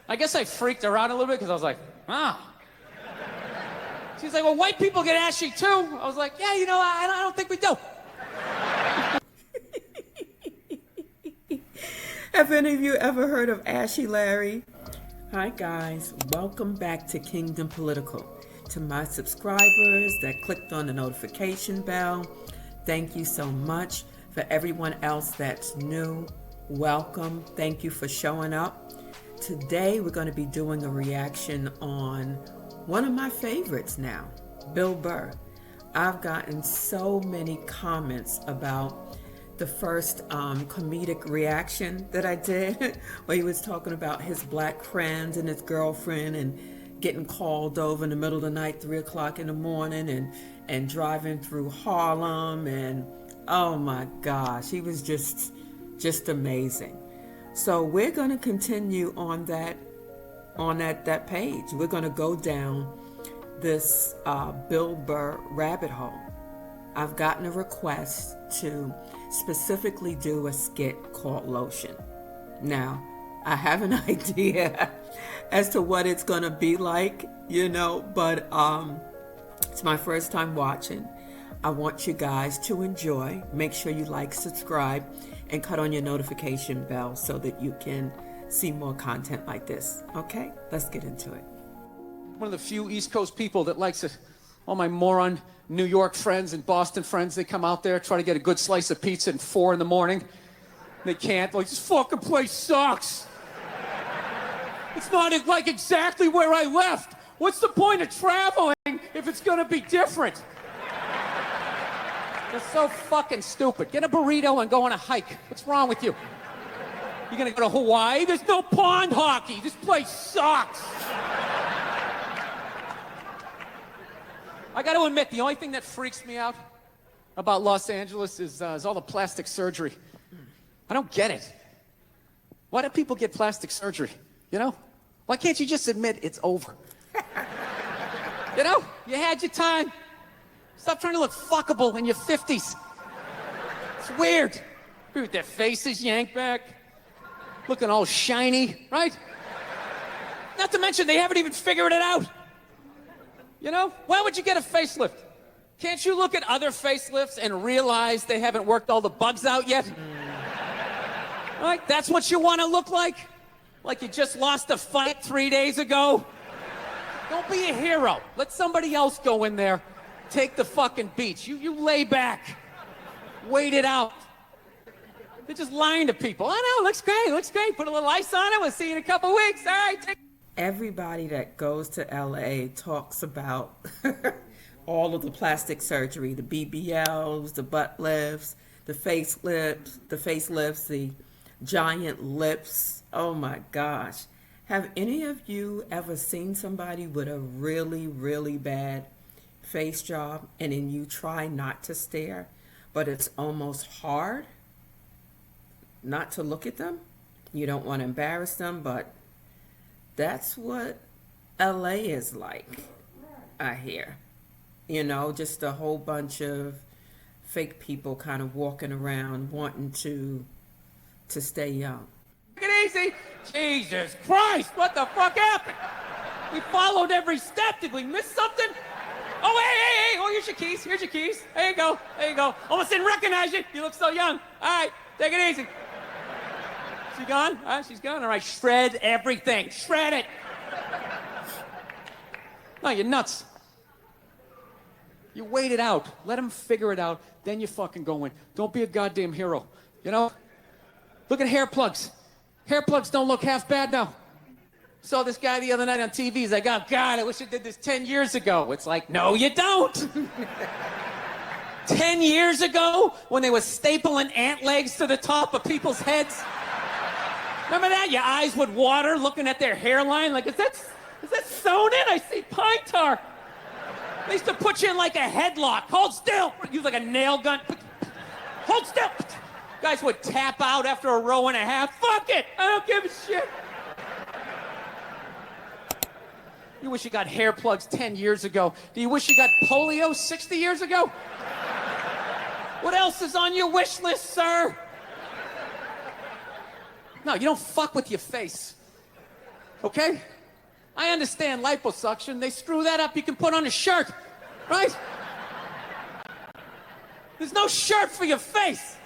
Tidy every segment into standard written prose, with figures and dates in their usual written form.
I guess I freaked her out a little bit because I was like, ah. She's like, well, white people get ashy too. I was like, yeah, you know, I don't think we do. Have any of you ever heard of Ashy Larry? Hi guys, welcome back to Kingdom Political. To my subscribers that clicked on the notification bell, thank you so much. For everyone else that's new, welcome. Thank you for showing up. Today we're going to be doing a reaction on one of my favorites now, Bill Burr. I've gotten so many comments about the first comedic reaction that I did where he was talking about his black friends and his girlfriend and getting called over in the middle of the night, 3 o'clock in the morning, and driving through Harlem, and oh my gosh, he was just amazing. So we're going to continue on that page. We're going to go down this Bill Burr rabbit hole. I've gotten a request to specifically do a skit called Lotion. Now, I have an idea as to what it's going to be like, you know, but it's my first time watching. I want you guys to enjoy. Make sure you like, subscribe, and cut on your notification bell so that you can see more content like this. Okay, let's get into it. One of the few East Coast people that likes it. All my moron New York friends and Boston friends, they come out there, try to get a good slice of pizza at 4 in the morning. They can't. Like, this fucking place sucks. It's not like exactly where I left. What's the point of traveling if it's gonna be different? They're so fucking stupid. Get a burrito and go on a hike. What's wrong with you? You're gonna go to Hawaii? There's no pond hockey. This place sucks. I gotta admit, the only thing that freaks me out about Los Angeles is all the plastic surgery. I don't get it. Why do people get plastic surgery? You know? Why can't you just admit it's over? You know? You had your time. Stop trying to look fuckable in your 50s. It's weird. With their faces yanked back, looking all shiny, right? Not to mention they haven't even figured it out. You know? Why would you get a facelift? Can't you look at other facelifts and realize they haven't worked all the bugs out yet? Right? That's what you want to look like? Like you just lost a fight 3 days ago? Don't be a hero. Let somebody else go in there. Take the fucking beach. You lay back. Wait it out. They're just lying to people. I know, looks great. Put a little ice on it. We'll see you in a couple weeks. All right. Everybody that goes to LA talks about all of the plastic surgery, the BBLs, the butt lifts, the facelifts, the giant lips. Oh my gosh. Have any of you ever seen somebody with a really, really bad face job and then you try not to stare, but it's almost hard not to look at them? You don't want to embarrass them, but that's what LA is like, I hear. You know, just a whole bunch of fake people kind of walking around wanting to stay young. Take it easy. Jesus Christ, what the fuck happened? We followed every step. Did we miss something? Oh, hey. Oh, here's your keys. There you go. Almost didn't recognize you. You look so young. All right, take it easy. She gone? She's gone. All right, shred everything. Shred it. No, you're nuts. You wait it out. Let them figure it out. Then you fucking go in. Don't be a goddamn hero. You know? Look at hair plugs. Hair plugs don't look half bad now. Saw this guy the other night on TV. He's like, oh, God, I wish I did this 10 years ago. It's like, no, you don't. 10 years ago, when they were stapling ant legs to the top of people's heads. Remember that? Your eyes would water looking at their hairline. Like, is that sewn in? I see pine tar. They used to put you in like a headlock. Hold still. Use like a nail gun. Hold still. Guys would tap out after a row and a half. Fuck it. I don't give a shit. You wish you got hair plugs 10 years ago. Do you wish you got polio 60 years ago? What else is on your wish list, sir? No, you don't fuck with your face. Okay? I understand liposuction. They screw that up. You can put on a shirt, right? There's no shirt for your face.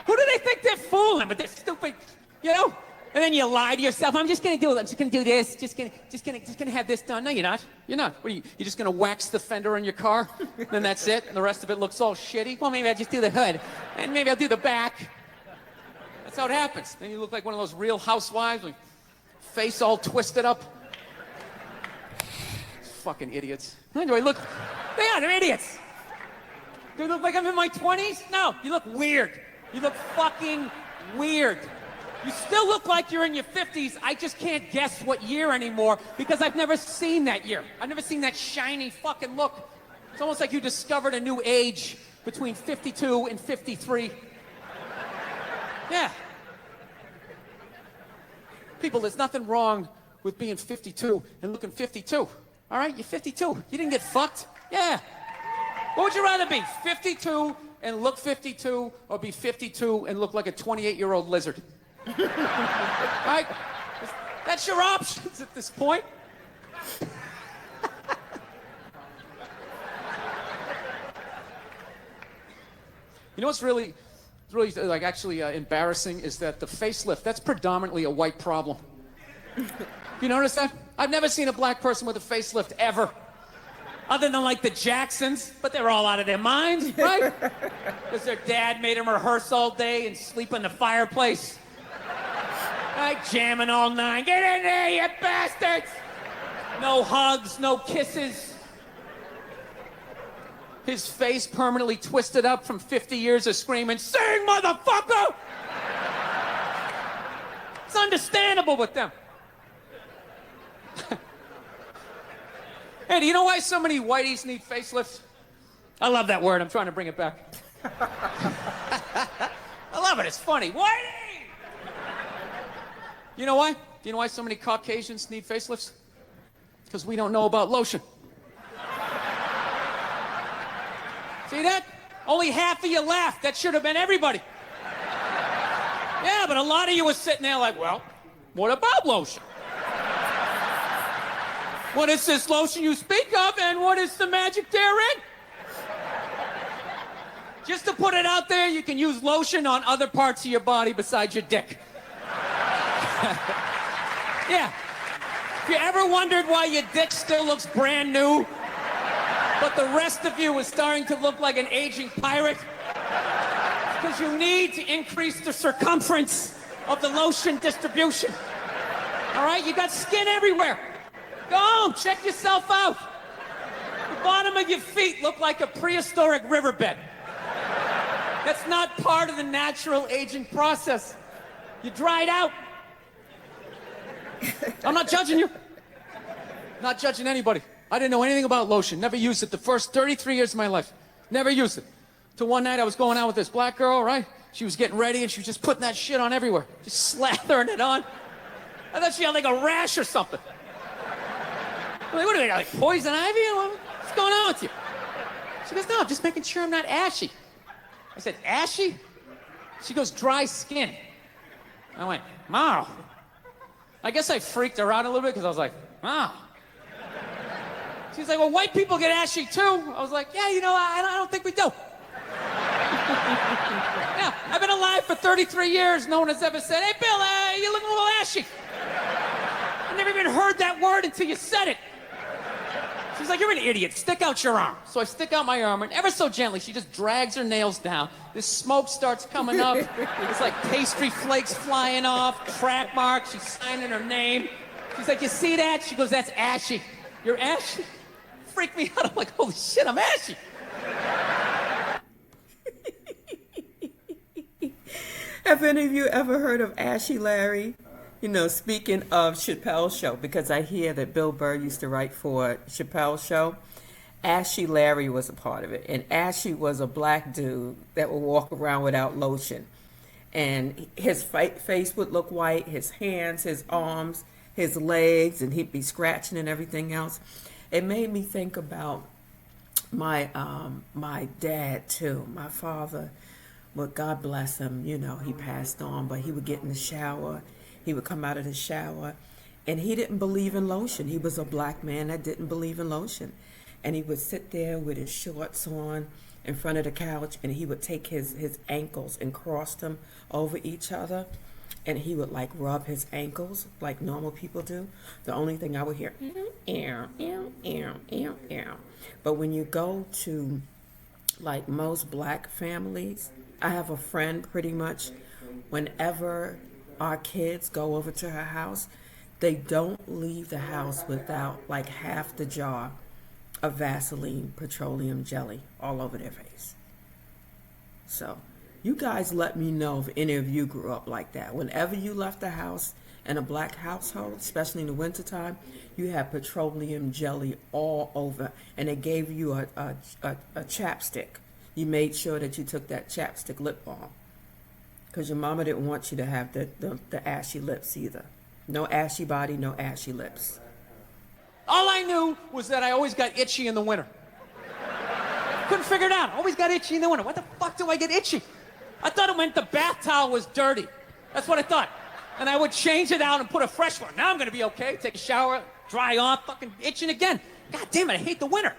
Who do they think they're fooling with this stupid, you know? And then you lie to yourself. I'm just gonna do it. I'm just gonna do this. Just gonna have this done. No, you're not. You're not. What are you? You're just gonna wax the fender on your car? Then that's it? And the rest of it looks all shitty? Well, maybe I'll just do the hood. And maybe I'll do the back. That's how it happens. Then you look like one of those Real Housewives with face all twisted up. Fucking idiots. Anyway, look. They're idiots. Do I look like I'm in my 20s? No, you look weird. You look fucking weird. You still look like you're in your 50s. I just can't guess what year anymore because I've never seen that year. I've never seen that shiny fucking look. It's almost like you discovered a new age between 52 and 53. Yeah. People, there's nothing wrong with being 52 and looking 52. All right? You're 52. You didn't get fucked. Yeah. What would you rather be? 52 and look 52 or be 52 and look like a 28-year-old lizard? Right? That's your options at this point. You know what's really like actually embarrassing is that the facelift, that's predominantly a white problem. You notice that? I've never seen a black person with a facelift ever. Other than like the Jacksons, but they're all out of their minds, right? Because their dad made them rehearse all day and sleep in the fireplace. Right, jamming all night. Get in there, you bastards! No hugs, no kisses. His face permanently twisted up from 50 years of screaming, "Sing, motherfucker!" It's understandable with them. Hey, do you know why so many whiteys need facelifts? I love that word. I'm trying to bring it back. I love it. It's funny. Whitey! You know why? Do you know why so many Caucasians need facelifts? Because we don't know about lotion. See that? Only half of you laughed. That should have been everybody. Yeah, but a lot of you were sitting there like, well, what about lotion? What is this lotion you speak of, and what is the magic therein? Just to put it out there, you can use lotion on other parts of your body besides your dick. Yeah. If you ever wondered why your dick still looks brand new, but the rest of you is starting to look like an aging pirate, because you need to increase the circumference of the lotion distribution. All right? You got skin everywhere. Go home, check yourself out. The bottom of your feet look like a prehistoric riverbed. That's not part of the natural aging process. You dried out. I'm not judging you. Not judging anybody. I didn't know anything about lotion. Never used it the first 33 years of my life. Never used it. Till one night I was going out with this black girl, right? She was getting ready and she was just putting that shit on everywhere. Just slathering it on. I thought she had like a rash or something. I'm like, what are they, like poison ivy? What's going on with you? She goes, no, I'm just making sure I'm not ashy. I said, ashy? She goes, dry skin. I went, wow. I guess I freaked her out a little bit because I was like, wow. She's like, well, white people get ashy too. I was like, yeah, you know, I don't think we do. Yeah, I've been alive for 33 years. No one has ever said, hey, Bill, you look a little ashy. I never even heard that word until you said it. She's like, you're an idiot. Stick out your arm. So I stick out my arm, and ever so gently, she just drags her nails down. This smoke starts coming up. It's like pastry flakes flying off, track marks. She's signing her name. She's like, you see that? She goes, that's ashy. You're ashy? Freaked me out. I'm like, holy shit, I'm ashy. Have any of you ever heard of Ashy Larry? You know, speaking of Chappelle's Show, because I hear that Bill Burr used to write for Chappelle's Show, Ashy Larry was a part of it. And Ashy was a black dude that would walk around without lotion. And his face would look white, his hands, his arms, his legs, and he'd be scratching and everything else. It made me think about my dad, too. My father, well, God bless him, you know, he passed on, but he would get in the shower he would come out of the shower, and he didn't believe in lotion. He was a black man that didn't believe in lotion. And he would sit there with his shorts on in front of the couch, and he would take his ankles and cross them over each other, and he would like rub his ankles like normal people do. The only thing I would hear, ew, ew, ew, ew, ew. But when you go to like most black families, I have a friend pretty much, whenever our kids go over to her house, they don't leave the house without like half the jar of Vaseline petroleum jelly all over their face. So you guys let me know if any of you grew up like that. Whenever you left the house in a black household, especially in the wintertime, you had petroleum jelly all over, and they gave you a chapstick. You made sure that you took that chapstick lip balm, because your mama didn't want you to have the ashy lips either. No ashy body, no ashy lips. All I knew was that I always got itchy in the winter. Couldn't figure it out. Always got itchy in the winter. What the fuck do I get itchy? I thought it meant the bath towel was dirty. That's what I thought. And I would change it out and put a fresh one. Now I'm gonna be okay. Take a shower, dry off, fucking itching again. God damn it, I hate the winter.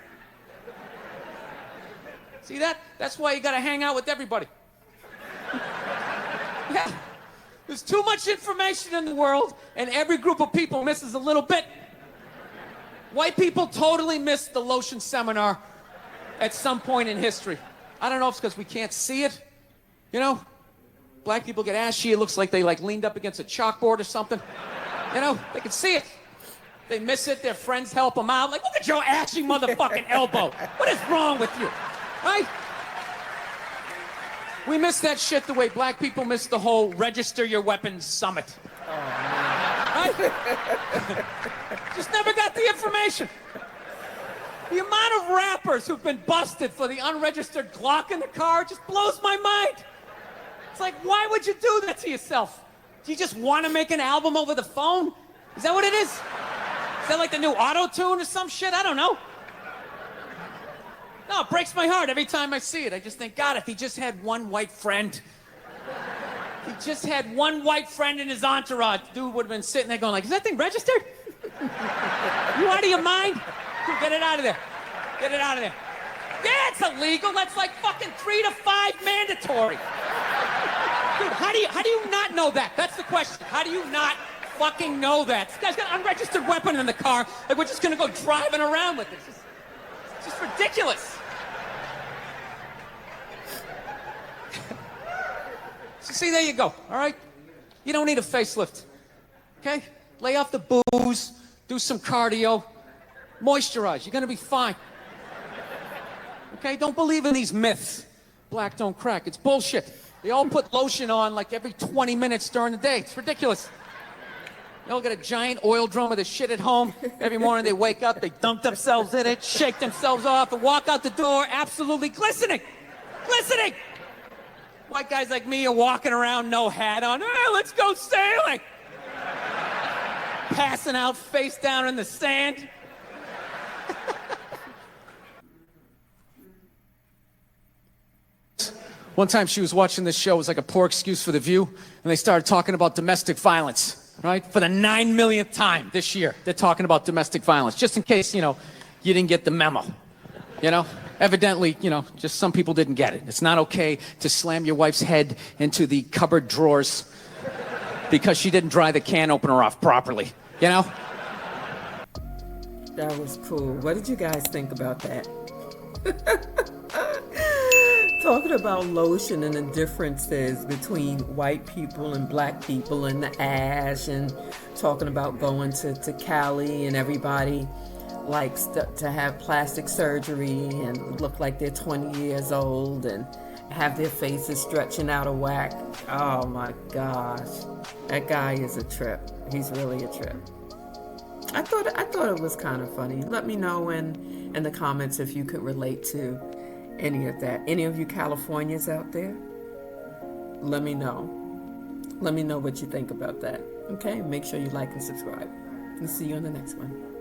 See that? That's why you gotta hang out with everybody. Yeah. There's too much information in the world, and every group of people misses a little bit. White people totally missed the lotion seminar at some point in history. I don't know if it's because we can't see it. You know, black people get ashy. It looks like they like leaned up against a chalkboard or something. You know, they can see it. They miss it. Their friends help them out. Like, look at your ashy motherfucking elbow. What is wrong with you? Right? We miss that shit the way black people miss the whole register your weapons summit. Oh, man. Right? Just never got the information. The amount of rappers who've been busted for the unregistered Glock in the car just blows my mind. It's like, why would you do that to yourself? Do you just want to make an album over the phone? Is that what it is? Is that like the new auto-tune or some shit? I don't know. No, it breaks my heart every time I see it. I just think, God, if he just had one white friend. If he just had one white friend in his entourage, dude would have been sitting there going like, is that thing registered? You out of your mind? Dude, get it out of there. Get it out of there. Yeah, it's illegal. That's like fucking 3 to 5 mandatory. Dude, how do you not know that? That's the question. How do you not fucking know that? This guy's got an unregistered weapon in the car, and we're just gonna go driving around with it. It's just ridiculous. So see, there you go, all right? You don't need a facelift, okay? Lay off the booze, do some cardio, moisturize. You're gonna be fine. Okay, don't believe in these myths. Black don't crack, it's bullshit. They all put lotion on like every 20 minutes during the day. It's ridiculous. They all got a giant oil drum of this shit at home. Every morning they wake up, they dunk themselves in it, shake themselves off, and walk out the door absolutely glistening. Glistening! White guys like me are walking around, no hat on. Hey, let's go sailing! Passing out face down in the sand. One time she was watching this show, it was like a poor excuse for The View, and they started talking about domestic violence, right? For the 9 millionth time this year, they're talking about domestic violence, just in case, you know, you didn't get the memo, you know? Evidently, you know, just some people didn't get it. It's not okay to slam your wife's head into the cupboard drawers because she didn't dry the can opener off properly, you know? That was cool. What did you guys think about that? Talking about lotion and the differences between white people and black people and the ash, and talking about going to Cali and everybody likes to have plastic surgery and look like they're 20 years old and have their faces stretching out of whack. Oh my gosh. That guy is a trip. He's really a trip. I thought it was kind of funny. Let me know in the comments if you could relate to any of that. Any of you Californians out there? Let me know. Let me know what you think about that. Okay? Make sure you like and subscribe. And see you on the next one.